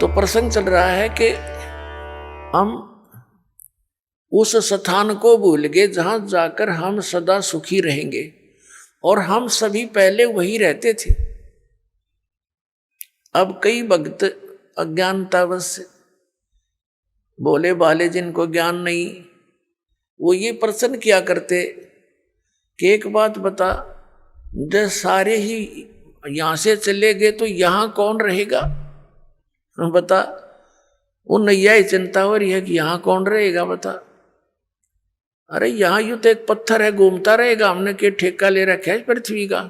तो प्रसंग चल रहा है कि हम उस स्थान को भूल गए जहां जाकर हम सदा सुखी रहेंगे, और हम सभी पहले वही रहते थे। अब कई भक्त अज्ञानतावश भोले भाले जिनको ज्ञान नहीं, वो ये प्रश्न किया करते कि एक बात बता, जब सारे ही यहां से चले गए तो यहां कौन रहेगा? बता, वो नैया ही चिंता हो रही है कि यहां कौन रहेगा बता। अरे यहां यूं तो एक पत्थर है, घूमता रहेगा, हमने क्या ठेका ले रखा है पृथ्वी का?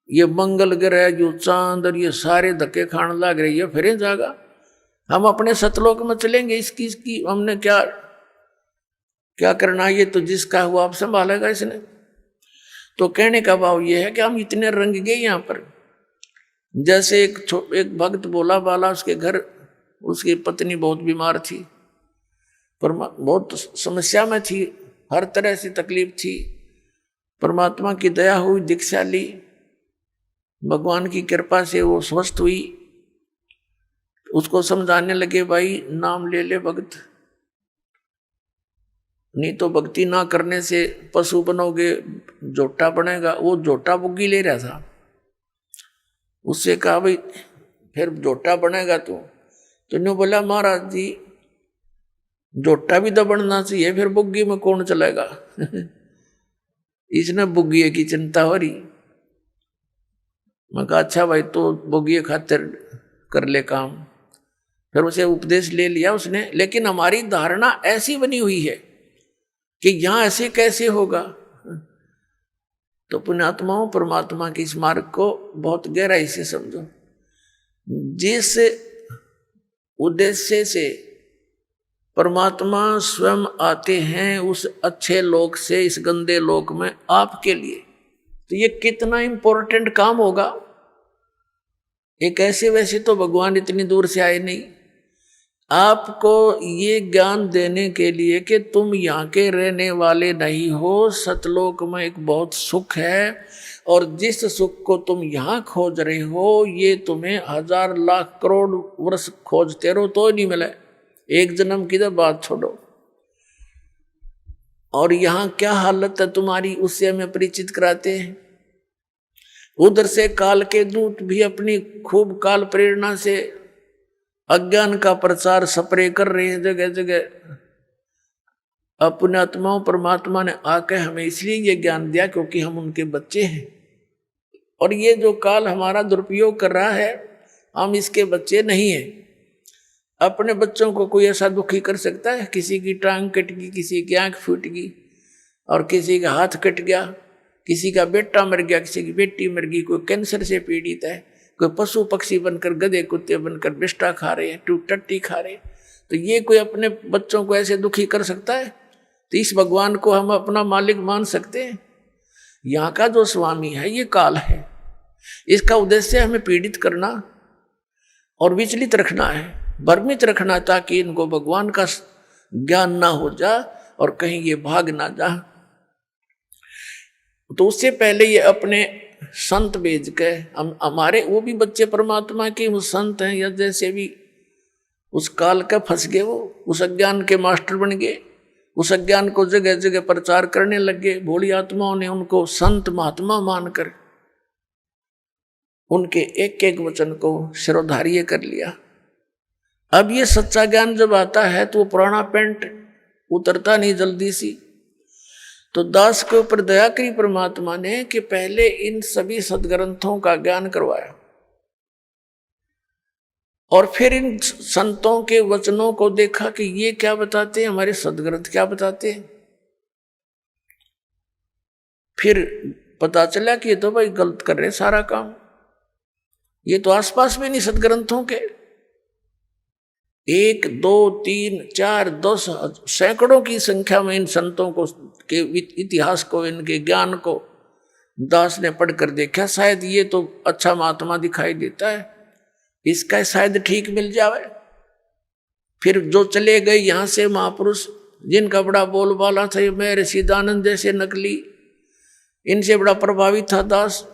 ये मंगल ग्रह जो चांद और ये सारे धक्के खाने लग रही है, फिर जाएगा। हम अपने सतलोक में चलेंगे, इसकी हमने क्या क्या करना? ये तो जिसका हुआ आप संभालेगा इसने। तो कहने का भाव ये है कि हम इतने रंग गए यहाँ पर। जैसे एक भक्त बोला बाला, उसके घर उसकी पत्नी बहुत बीमार थी, पर बहुत समस्या में थी, हर तरह से तकलीफ थी। परमात्मा की दया हुई, दीक्षा ली, भगवान की कृपा से वो स्वस्थ हुई। उसको समझाने लगे, भाई नाम ले ले भक्त, नहीं तो भक्ति ना करने से पशु बनोगे, जोटा बनेगा। वो जोटा बुग्गी ले रहा था, उससे कहा भाई फिर जोटा बनेगा तो न्यू बोला, महाराज जी जोटा भी तो बनना चाहिए, फिर बुग्गी में कौन चलेगा? इसने बुग्गी की चिंता हो रही। मैं कहा अच्छा भाई, तो बुग्गी खातिर कर ले काम। फिर उसे उपदेश ले लिया उसने। लेकिन हमारी धारणा ऐसी बनी हुई है कि यहां ऐसे कैसे होगा। तो पुण्यात्माओं, परमात्मा के इस मार्ग को बहुत गहराई से समझो। जिस उद्देश्य से परमात्मा स्वयं आते हैं उस अच्छे लोक से इस गंदे लोक में आपके लिए, तो ये कितना इंपॉर्टेंट काम होगा। एक ऐसे वैसे तो भगवान इतनी दूर से आए नहीं, आपको ये ज्ञान देने के लिए कि तुम यहाँ के रहने वाले नहीं हो, सतलोक में एक बहुत सुख है, और जिस सुख को तुम यहाँ खोज रहे हो ये तुम्हें 1000 लाख करोड़ वर्ष खोजते रहो तो नहीं मिले, एक जन्म की तो बात छोड़ो। और यहाँ क्या हालत है तुम्हारी, उससे हमें परिचित कराते हैं। उधर से काल के दूत भी अपनी खूब काल प्रेरणा से अज्ञान का प्रचार सपरे कर रहे हैं जगह जगह। अपने आत्माओं, परमात्मा ने आकर हमें इसलिए ये ज्ञान दिया क्योंकि हम उनके बच्चे हैं, और ये जो काल हमारा दुरुपयोग कर रहा है हम इसके बच्चे नहीं हैं। अपने बच्चों को कोई ऐसा दुखी कर सकता है? किसी की टांग कट गई, किसी की आंख फूट गई, और किसी का हाथ कट गया, किसी का बेटा मर गया, किसी की बेटी मर गई, कोई कैंसर से पीड़ित है, कोई पशु पक्षी बनकर, गधे कुत्ते बनकर बिष्टा खा रहे हैं, टट्टी खा रहे हैं। तो ये कोई अपने बच्चों को ऐसे दुखी कर सकता है? तो इस भगवान को हम अपना मालिक मान सकते हैं? यहाँ का जो स्वामी है ये काल है, इसका उद्देश्य हमें पीड़ित करना और विचलित रखना है, भ्रमित रखना, ताकि इनको भगवान का ज्ञान ना हो जा और कहीं ये भाग ना जा। तो उससे पहले ये अपने संत भेज के हमारे वो भी बच्चे परमात्मा के वो संत हैं, या जैसे भी उस काल का फंस गए, वो उस अज्ञान के मास्टर बन गए, उस अज्ञान को जगह जगह प्रचार करने लगे। भोली आत्माओं ने उनको संत महात्मा मानकर उनके एक एक वचन को शिरोधार्य कर लिया। अब ये सच्चा ज्ञान जब आता है तो वो पुराना पेंट उतरता नहीं जल्दी सी। तो दास के ऊपर दया करी परमात्मा ने कि पहले इन सभी सदग्रंथों का ज्ञान करवाया, और फिर इन संतों के वचनों को देखा कि ये क्या बताते हैं, हमारे सदग्रंथ क्या बताते हैं। फिर पता चला कि ये तो भाई गलत कर रहे सारा काम, ये तो आसपास में नहीं सदग्रंथों के। 1 2 3 4 10 सैकड़ों की संख्या में इन संतों को के इतिहास को, इनके ज्ञान को दास ने पढ़कर देखा। शायद ये तो अच्छा महात्मा दिखाई देता है, इसका शायद ठीक मिल जावे। फिर जो चले गए यहाँ से महापुरुष, जिनका बड़ा बोलबाला था, मैं ऋषिदानंद जैसे नकली, इनसे बड़ा प्रभावित था दास।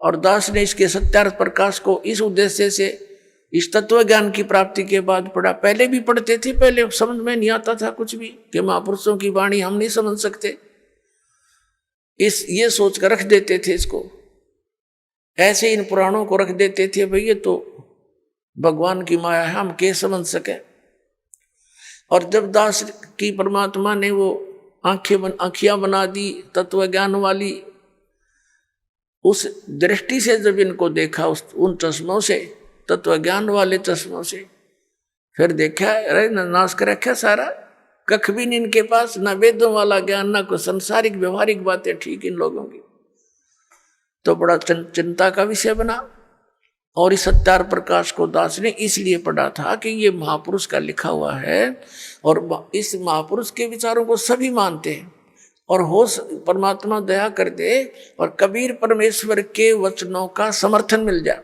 और दास ने इसके सत्यार्थ प्रकाश को इस उद्देश्य से इस तत्व ज्ञान की प्राप्ति के बाद पढ़ा। पहले भी पढ़ते थे, पहले समझ में नहीं आता था कुछ भी कि महापुरुषों की वाणी हम नहीं समझ सकते, ये सोच कर रख देते थे इसको। ऐसे इन पुराणों को रख देते थे, भाई ये तो भगवान की माया है, हम कैसे समझ सके। और जब दास की परमात्मा ने वो आंखियां बना दी तत्व ज्ञान वाली, उस दृष्टि से जब इनको देखा उन चश्मों से, तत्व ज्ञान वाले चश्मों से, फिर देखा अरे नाश कर रखा सारा, कख भी नहीं इनके पास, ना वेदों वाला ज्ञान, ना कोई संसारिक व्यवहारिक बातें ठीक इन लोगों की। तो बड़ा चिंता का विषय बना। और इस सत्यार प्रकाश को दास ने इसलिए पढ़ा था कि ये महापुरुष का लिखा हुआ है और इस महापुरुष के विचारों को सभी मानते हैं, और हो परमात्मा दया कर दे और कबीर परमेश्वर के वचनों का समर्थन मिल जाए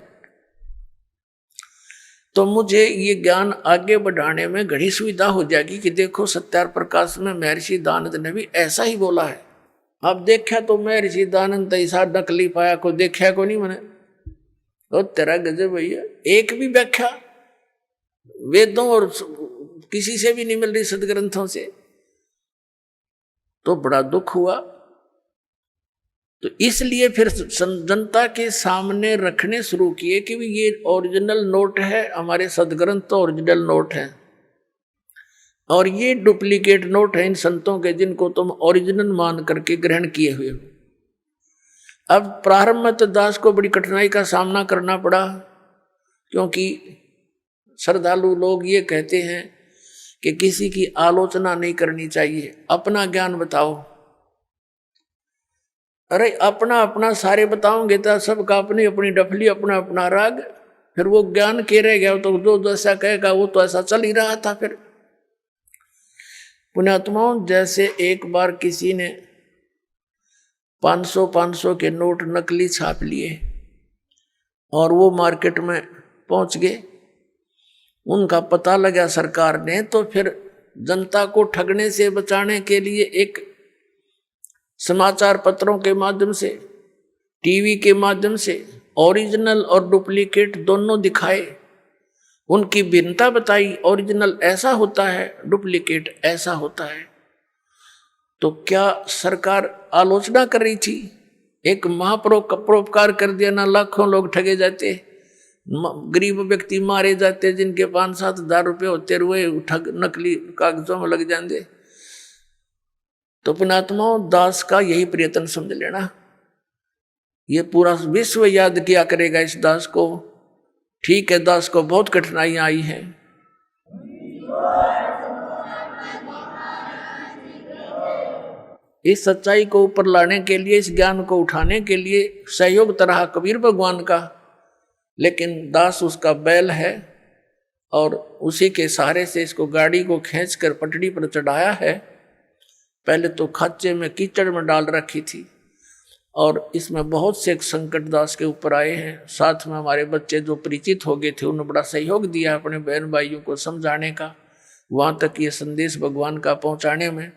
तो मुझे ये ज्ञान आगे बढ़ाने में घड़ी सुविधा हो जाएगी कि देखो सत्यार प्रकाश में महर्षि दानंद ने भी ऐसा ही बोला है। अब देखा तो महर्षि दानंद ऐसा नकली पाया को देखा को नहीं मैंने, और तेरा गजब भैया, एक भी व्याख्या वेदों और किसी से भी नहीं मिल रही सदग्रंथों से, तो बड़ा दुख हुआ। तो इसलिए फिर जनता के सामने रखने शुरू किए कि ये ओरिजिनल नोट है, हमारे सदग्रंथ तो ओरिजिनल नोट है और ये डुप्लीकेट नोट है इन संतों के जिनको तुम ओरिजिनल मान करके ग्रहण किए हुए हो। अब प्रारंभ में तो दास को बड़ी कठिनाई का सामना करना पड़ा, क्योंकि श्रद्धालु लोग ये कहते हैं कि किसी की आलोचना नहीं करनी चाहिए, अपना ज्ञान बताओ। अरे अपना अपना सारे बताओगे तो सबका अपनी अपनी डफली, अपना अपना राग, फिर वो ज्ञान के रह गया तो जो जैसा कहेगा वो तो ऐसा चल ही रहा था। फिर पुण्यात्माओं, जैसे एक बार किसी ने 500 के नोट नकली छाप लिए और वो मार्केट में पहुंच गए, उनका पता लगा सरकार ने, तो फिर जनता को ठगने से बचाने के लिए एक समाचार पत्रों के माध्यम से, टीवी के माध्यम से ओरिजिनल और डुप्लीकेट दोनों दिखाए, उनकी भिन्नता बताई, ओरिजिनल ऐसा होता है, डुप्लीकेट ऐसा होता है। तो क्या सरकार आलोचना कर रही थी? एक महापरोपकार कर दिया ना, लाखों लोग ठगे जाते, गरीब व्यक्ति मारे जाते जिनके 5-7 हजार रुपये होते, रुए ठग नकली कागजों में लग जाते। तो पुण्यात्माओं, दास का यही प्रयत्न समझ लेना, ये पूरा विश्व याद किया करेगा इस दास को। ठीक है, दास को बहुत कठिनाइयां आई हैं, इस सच्चाई को ऊपर लाने के लिए, इस ज्ञान को उठाने के लिए सहयोग तरह कबीर भगवान का, लेकिन दास उसका बैल है और उसी के सहारे से इसको गाड़ी को खींचकर पटड़ी पर चढ़ाया है। पहले तो खाचे में कीचड़ में डाल रखी थी और इसमें बहुत से संकट दास के ऊपर आए हैं। साथ में हमारे बच्चे जो परिचित हो गए थे उन्होंने बड़ा सहयोग दिया अपने बहन भाइयों को समझाने का, वहाँ तक ये संदेश भगवान का पहुँचाने में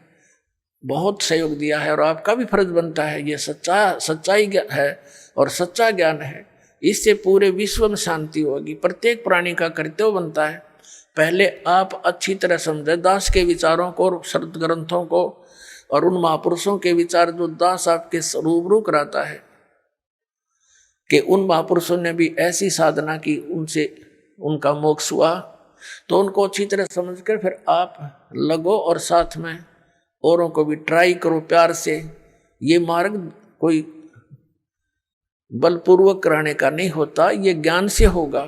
बहुत सहयोग दिया है। और आपका भी फर्ज बनता है, ये सच्चाई है और सच्चा ज्ञान है, इससे पूरे विश्व में शांति होगी। प्रत्येक प्राणी का कर्तव्य बनता है पहले आप अच्छी तरह समझे दास के विचारों को और शब्द ग्रंथों को और उन महापुरुषों के विचार जो दास आपके रूबरू कराता है कि उन महापुरुषों ने भी ऐसी साधना की, उनसे उनका मोक्ष हुआ, तो उनको अच्छी तरह समझकर फिर आप लगो और साथ में औरों को भी ट्राई करो प्यार से। ये मार्ग कोई बलपूर्वक कराने का नहीं होता, ये ज्ञान से होगा।